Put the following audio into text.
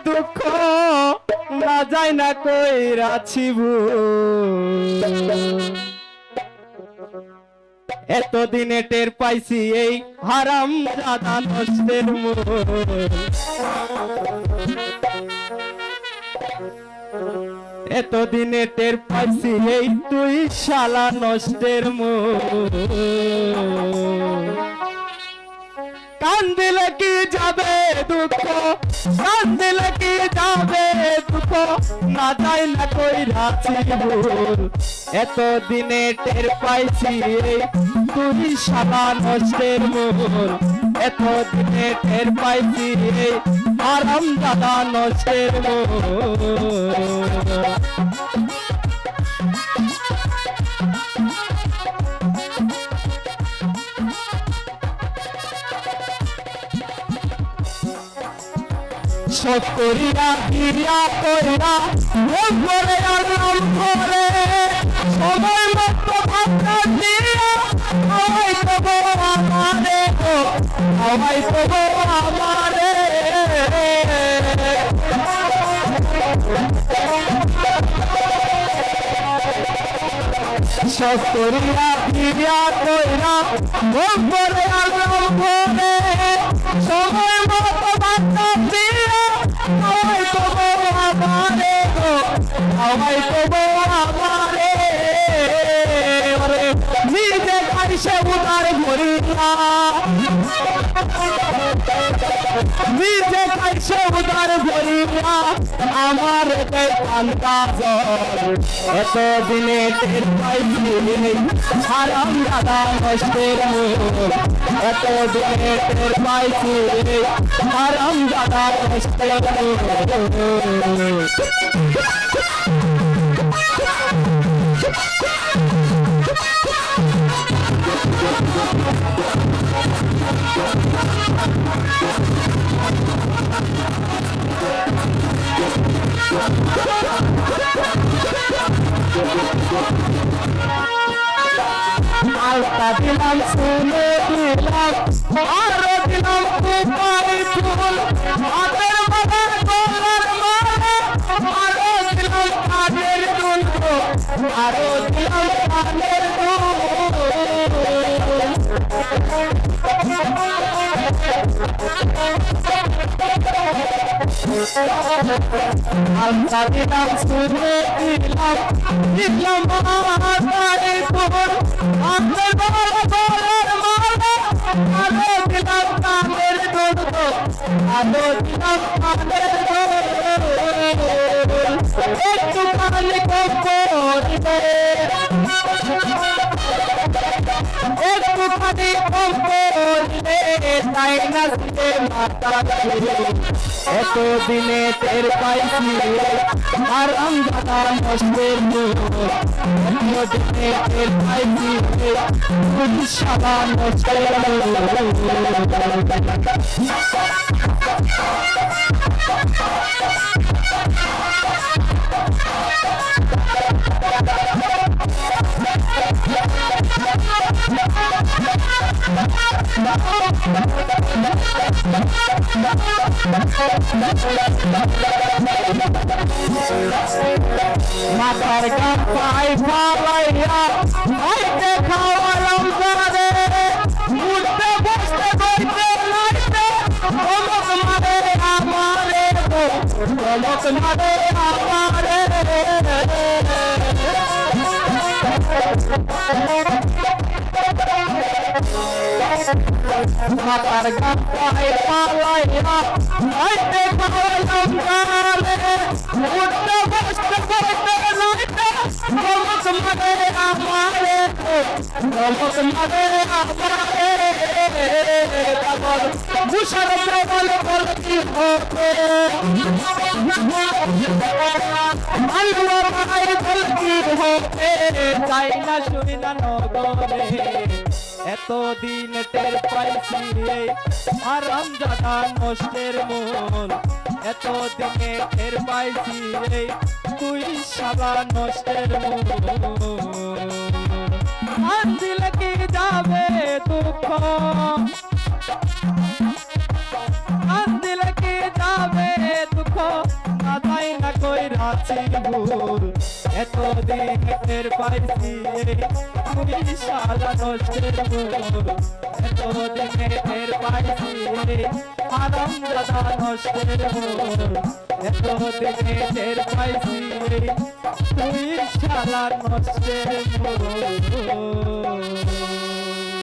দুঃখ না যায় না কইরাছি এতদিনে টের পাইছি এই হারাম জাদা নষ্টের মূল। এতদিনে টের পাইছি এই তুই শালা নষ্টের মূল। কান দিলে কি যাবে দুঃখ, কান দিলে কি যাবে দুঃখ না যায় না কইরাছি ভুল। এতদিনে টের পাইছি এই তুই শালা নষ্টের মূল। এতদিনে টের পাইছি এই হারাম দাদা নষ্টের মূল। শোক করিয়া গিয়া কইরা ভোগ করে আনলাম ঘরে, সময় মতো ভাবনা দিয়া হাওয়াই তবু আমারে গো, হাওয়াই তবু আমারে। শোক করিয়া গিয়া কইরা ভোগ করে আনলাম ঘরে, সময় মতো ভাবনা দিয়া হাওয়াই তবু আমারে গো, হাওয়াই তবু আমারে। নিজে খাইছে উদার ভরিয়া, নিজে খাইছে উদার ভরিয়া আমার কান্তা জল। এতদিনে টের পাইছি হারাম দাদা নষ্টের মূল। এতদিনে টের পাইছি হারাম দাদা নষ্টের মূল। আলতা দিলাম শুনে দিলাম আরো দিলাম কুপাই ফুল, হাতের বাবার গলার মালা আরো দিলাম কানের দুল, আরো দিলাম কানের দুল। আলতা দিলাম শুনে দিলাম দিলাম মাথায় ফুল, হাতের বাবার গলার মালা আরো দিলাম কানের দুল, আরো দিলাম কানের দুল। একটুখানি কম করিবে, একটুখানি কম করিবে তাই না মাতা। এতদিনে টের পাইছি হারাম দাদা নষ্টের মূল। এতদিনে টের পাইছি তুই শালা নষ্টের মূল। মাথার গান পাই ফালাইয়া আইতে খাওয়ালাম তারে, উঠতে বসতে বইতে নাইতে চমক মারে আমারে গো, চমক মারে আমারে। মাথার গান পাই ফালাইয়া আইতে খাওয়ালাম তারে, উঠতে বসতে বইতে নাইতে চমক মারে আমারে গো, চমক মারে আমারে। ভূষণ প্রবল বলতি হবে আল্লাহ ভাই বলতি হবে তাই না শুনি না নগরে। এতদিন টের পাইছি হারাম দাদা নষ্টের মূল। এতদিনে টের পাইছি তুই শালা নষ্টের মূল। কান দিলে কি যাবে দুঃখ, আছি ভুল এতদিন টের পাইছি এই তুই শালা নষ্টের মূল এতদিন টের পাইছি এই হারাম দাদা নষ্টের মূল এতদিন টের পাইছি এই তুই শালা নষ্টের মূল